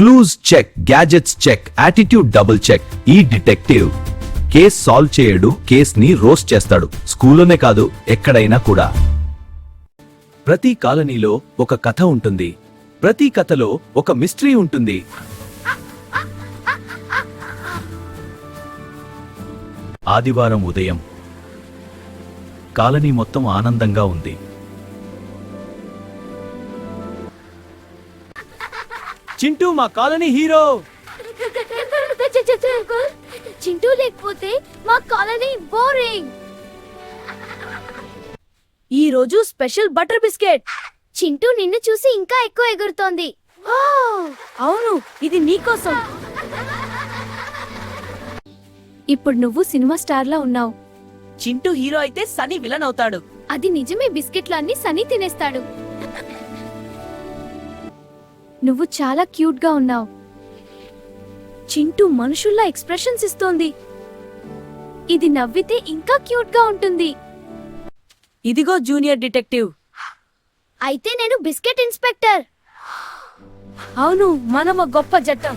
Clues check, gadgets check, attitude double check. ఈ detective case solve చేయడు, case ని roast చేస్తాడు. స్కూల్లోనే కాదు, ఎక్కడైనా కూడా. ప్రతి కాలనీలో ఒక కథ ఉంటుంది. ప్రతి కథలో ఒక మిస్టరీ ఉంటుంది. ఆదివారం ఉదయం కాలనీ మొత్తం ఆనందంగా ఉంది. చింటూ మా కాలనీ హీరో. చింటూ లేకపోతే మా కాలనీ బోరింగ్. ఈ రోజు స్పెషల్ బటర్ బిస్కెట్. చింటూ నిన్ను చూసి ఇంకా ఎక్కువ ఎగురుతోంది. అవును, ఇది నీకోసం. ఇప్పుడు నువ్వు సినిమా స్టార్ లా ఉన్నావు. చింటూ హీరో అయితే సనీ విలన్ అవుతాడు. అది నిజమే, బిస్కెట్లన్నీ సనీ తినేస్తాడు. నువ్వు చాలా క్యూట్ గా ఉన్నావు. చింటూ మనుషుల్లా ఎక్స్ప్రెషన్స్ ఇస్తోంది. ఇది నవ్వితే ఇంకా క్యూట్ గా ఉంటుంది. ఇదిగో జూనియర్ డిటెక్టివ్. అయితే నేను బిస్కెట్ ఇన్స్పెక్టర్. అవును, మనం ఒక గొప్ప జట్టం.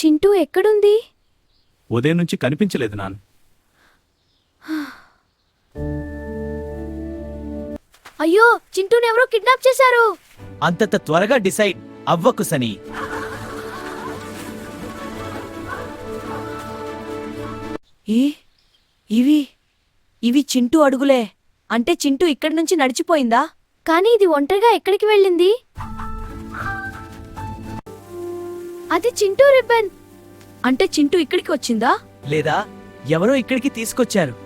చింటూ ఎక్కడుంది? ఉదయం నుంచి కనిపించలేదు నాన్న. అయ్యో, చింటూని ఎవరో కిడ్నాప్ చేశారు. అంతంత త్వరగా డిసైడ్ అవ్వకు సని. ఇవి చింటూ అడుగులే. అంటే చింటూ ఇక్కడి నుంచి నడిచిపోయిందా? కానీ ఇది ఒంటరిగా ఎక్కడికి వెళ్ళింది? అది చింటూ రిబ్బన్. అంటే చింటూ ఇక్కడికి వచ్చిందా? లేదా ఎవరో ఇక్కడికి తీసుకొచ్చారు.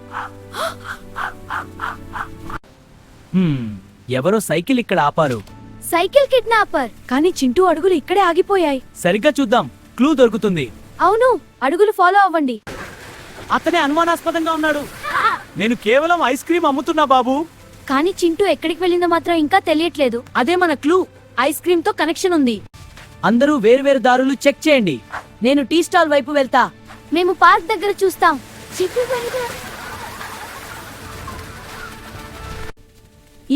ఎవరో సైకిల్ ఇక్కడ ఆపారు. Cycle kidnapper. కానీ చింటూ అడుగులు ఇక్కడే ఆగిపోయాయి. సరిగ్గా చూద్దాం, క్లూ దొరుకుతుంది. అవును, అడుగులు ఫాలో అవ్వండి. అతనే అనుమానాస్పదంగా ఉన్నాడు. నేను కేవలం ఐస్ క్రీమ్ అమ్ముతున్నా బాబు. కానీ చింటూ ఎక్కడికి వెళ్ళిందో మాత్రం ఇంకా తెలియట్లేదు. అదే మన క్లూ. ఐస్ క్రీమ్ తో కనెక్షన్ ఉంది. అందరూ వేరువేరు దారులు చెక్ చేయండి. నేను టీ స్టాల్ వైపు వెళ్తా. మేము పార్క్ దగ్గర చూస్తాం.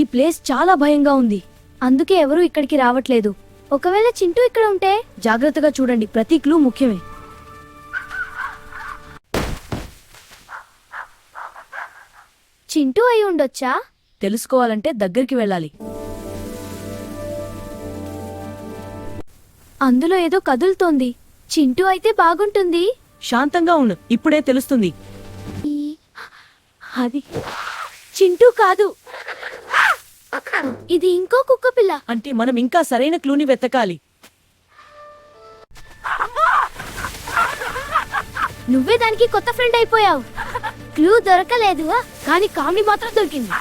ఈ ప్లేస్ చాలా భయంగా ఉంది. అందుకే ఎవరూ ఇక్కడికి రావట్లేదు. ఒకవేళ చింటూ ఇక్కడ ఉంటే? జాగ్రత్తగా చూడండి, ప్రతి క్లూ ముఖ్యమే. చింటూ అయి ఉండొచ్చా? తెలుసుకోవాలంటే దగ్గరికి వెళ్ళాలి. అందులో ఏదో కదులుతోంది. చింటూ అయితే బాగుంటుంది. శాంతంగా ఉండు, ఇప్పుడే తెలుస్తుంది. అది చింటూ కాదు, ఇది ఇంకో కుక్క పిల్ల. అంటే మనం ఇంకా సరైన క్లూని వెతకాలి. నువ్వే దానికి కొత్త ఫ్రెండ్ అయిపోయావు. క్లూ దొరకలేదు, కానీ కామెడీ మాత్రం దొరికింది.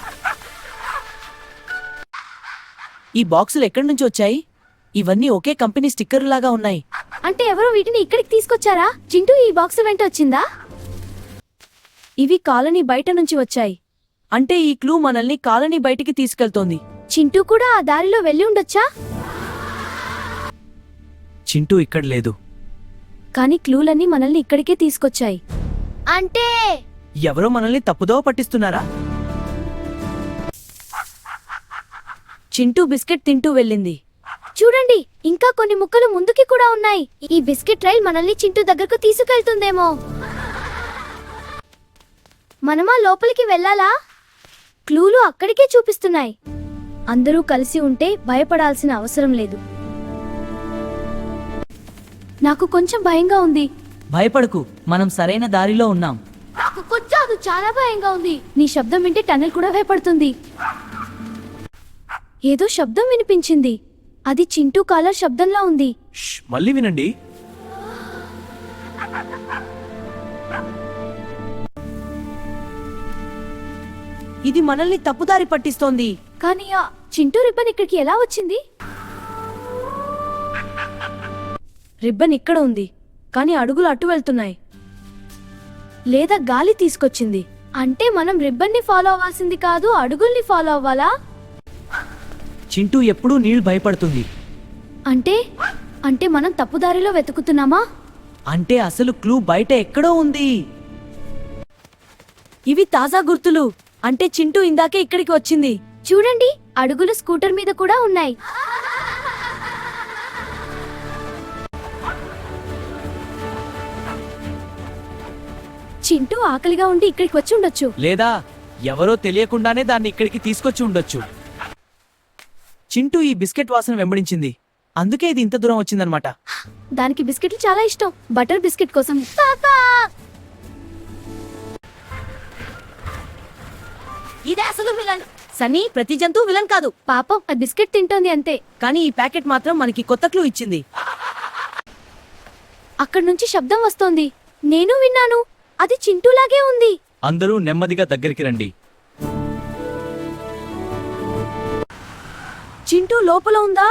ఈ బాక్సులు ఎక్కడి నుంచి వచ్చాయి? ఇవన్నీ ఒకే కంపెనీ స్టిక్కర్ లాగా ఉన్నాయి. అంటే ఎవరో వీటిని ఇక్కడికి తీసుకొచ్చారా? చింటూ ఈ బాక్స్ వెంట వచ్చిందా? ఇవి కాలనీ బయట నుంచి వచ్చాయి. అంటే ఈ క్లూ మనల్ని కాలనీ బయటికి తీసుకెళ్తోంది. చింటూ కూడా ఆ దారిలో వెళ్ళి ఉండొచ్చా? చింటూ ఇక్కడ లేదు. కానీ క్లూలన్నీ మనల్ని ఇక్కడికే తీసుకొచ్చాయి. అంటే ఎవరో మనల్ని తప్పుదోవ పట్టిస్తున్నారా? చింటూ బిస్కెట్ తింటూ వెళ్ళింది. చూడండి, ఇంకా కొన్ని ముక్కలు ముందుకి కూడా ఉన్నాయి. ఈ బిస్కెట్ రైల్ మనల్ని చింటూ దగ్గరకు తీసుకెళ్తుందేమో. మనమా లోపలికి వెళ్ళాలా? క్లూలు అక్కడికే చూపిస్తున్నాయి. అందరూ కలిసి ఉంటే భయపడాల్సిన అవసరం లేదు. నాకు కొంచెం భయంగా ఉంది. భయపడకు, మనం సరైన దారిలో ఉన్నాం. నాకు కొంచెం చాలా భయంగా ఉంది. నీ శబ్దం వింటే టన్నెల్ కూడా భయపడుతుంది. ఏదో శబ్దం వినిపించింది. అది చింటూ కాలర్ శబ్దంలా ఉంది. మళ్ళీ వినండి. ఇది మనల్ని తప్పుదారి పట్టిస్తోంది. కానీ ఆ చింటూ రిబ్బన్ ఇక్కడికి ఎలా వచ్చింది? రిబ్బన్ ఇక్కడ ఉంది, కానీ అడుగులు అటు వెళ్తున్నాయి. లేదా గాలి తీసుకొచ్చింది. అంటే మనం రిబ్బన్ని ఫాలో అవ్వాల్సింది కాదు, అడుగుల్ని ఫాలో అవ్వాలా? చింటూ ఎప్పుడూ నీళ్ళు భయపడుతుంది. అంటే అంటే మనం తప్పుదారిలో వెతుకుతున్నామా? అంటే అసలు క్లూ బయట ఎక్కడో ఉంది. ఇవి తాజా గుర్తులు. అంటే చింటూ ఇందాకే ఇక్కడికి వచ్చింది. చూడండి, అడుగులు స్కూటర్ మీద కూడా ఉన్నాయి. చింటూ ఆకలిగా ఉండి ఇక్కడికి వచ్చి ఉండొచ్చు. లేదా ఎవరో తెలియకుండానే దాన్ని ఇక్కడికి తీసుకొచ్చి ఉండొచ్చు. చింటూ ఈ బిస్కెట్ వాసన వెంబడించింది, అందుకే ఇది ఇంత దూరం వచ్చిందనమాట. దానికి బిస్కెట్లు చాలా ఇష్టం. బటర్ బిస్కెట్ కోసం. ఇదే అసలు విలన్. సనీ, ప్రతి జంతువు విలన్ కాదు. పాపం ఆ బిస్కెట్ తింటోంది అంతే. కానీ ఈ ప్యాకెట్ మాత్రం మనకి కొత్త క్లూ ఇచ్చింది. అక్కడి నుంచి శబ్దం వస్తోంది. నేను విన్నాను. అది చింటూలాగే ఉంది. అందరూ నెమ్మదిగా దగ్గరికి రండి. చింటూ లోపల ఉందా?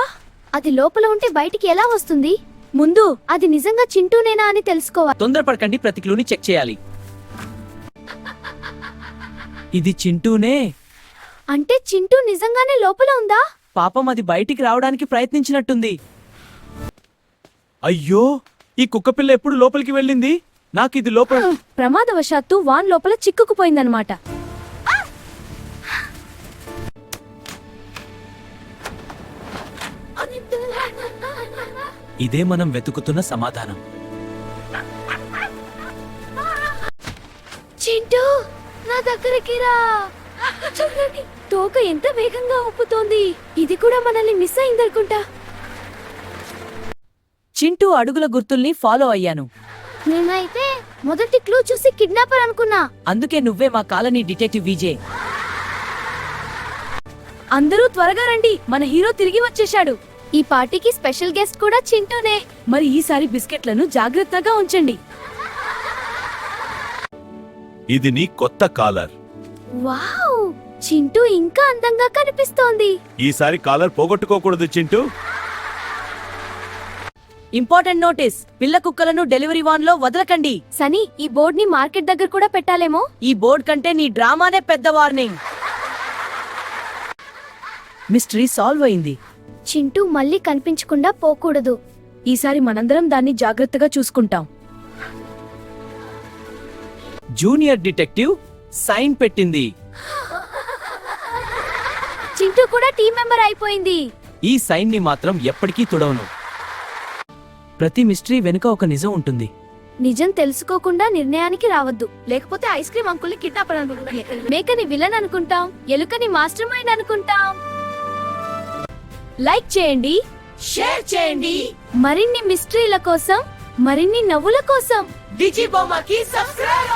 అది లోపల ఉంటే బయటికి ఎలా వస్తుంది? ముందు అది నిజంగా చింటూనేనా అని తెలుసుకోవాలి. తొందరపడకండి, ప్రతి క్లూని చెక్ చేయాలి. ఇది చింటూనే. అంటే చింటూ నిజంగానే లోపల ఉందా? పాపం అది బయటికి రావడానికి ప్రయత్నించినట్టుంది. అయ్యో, ఈ కుక్కపిల్ల ఎప్పుడు లోపలికి వెళ్ళింది? నాకు ఇది లోపల. ప్రమాదవశాత్తు వాన్ లోపల చిక్కుకుపోయిందనమాట. ఇదే మనం వెతుకుతున్న సమాధానం. చింటూ, నా దగ్గరికి రా. చూడండి, తోక ఎంత వేగంగా ఊపుతోంది. ఇది కూడా మనల్ని మిస్ అయిందనుకుంటా. చింటూ అడుగుల గుర్తుల్ని ఫాలో అయ్యాను. నేనైతే మొదటి క్లూ చూసి కిడ్నాపర్ అనుకున్నా. అందుకే నువ్వే మా కాలనీ డిటెక్టివ్ విజయ్. అందరూ త్వరగా రండి, మన హీరో తిరిగి వచ్చేశాడు. ఈ పార్టీకి స్పెషల్ గెస్ట్ కూడా చింటూనే. మరి ఈసారి బిస్కెట్లను జాగ్రత్తగా ఉంచండి. ఇది నీ కొత్త కాలర్. వావ్, చింటూ ఇంకా అందంగా కనిపిస్తోంది. ఈసారి కాలర్ పోగొట్టుకోకూడదు చింటూ. ఇంపార్టెంట్ నోటీస్, పిల్ల కుక్కలను డెలివరీ వాన్ లో వదలకండి. సనీ, ఈ బోర్డ్ ని మార్కెట్ దగ్గర కూడా పెట్టాలేమో. ఈ బోర్డ్ కంటే నీ డ్రామానే పెద్ద వార్నింగ్. మిస్టరీ సాల్వ్ అయింది. చింటూ మళ్ళీ కనిపించకుండా పోకూడదు. ఈసారి మనందరం దాన్ని జాగ్రత్తగా చూసుకుంటాం. జూనియర్ డిటెక్టివ్ సైన్ పెట్టింది. చింటూ కూడా టీం మెంబర్ అయిపోయింది. ఈ సైన్ ని మాత్రం ఎప్పటికీ తుడవను. ప్రతి మిస్టరీ వెనుక ఒక నిజం ఉంటుంది. నిజం తెలుసుకోకుండా నిర్ణయానికి రావద్దు, లేకపోతే ఐస్ క్రీమ్ అంకుల్ని కిడ్నాపర్ అనుకుంటాం, మేకని విలన్ అనుకుంటాం, ఎలుకని మాస్టర్ మైండ్ అనుకుంటాం. లైక్ చేయండి, షేర్ చేయండి. మరిన్ని మిస్టరీల కోసం, మరిన్ని నవ్వుల కోసం డిజి బొమ్మకి సబ్స్క్రైబ్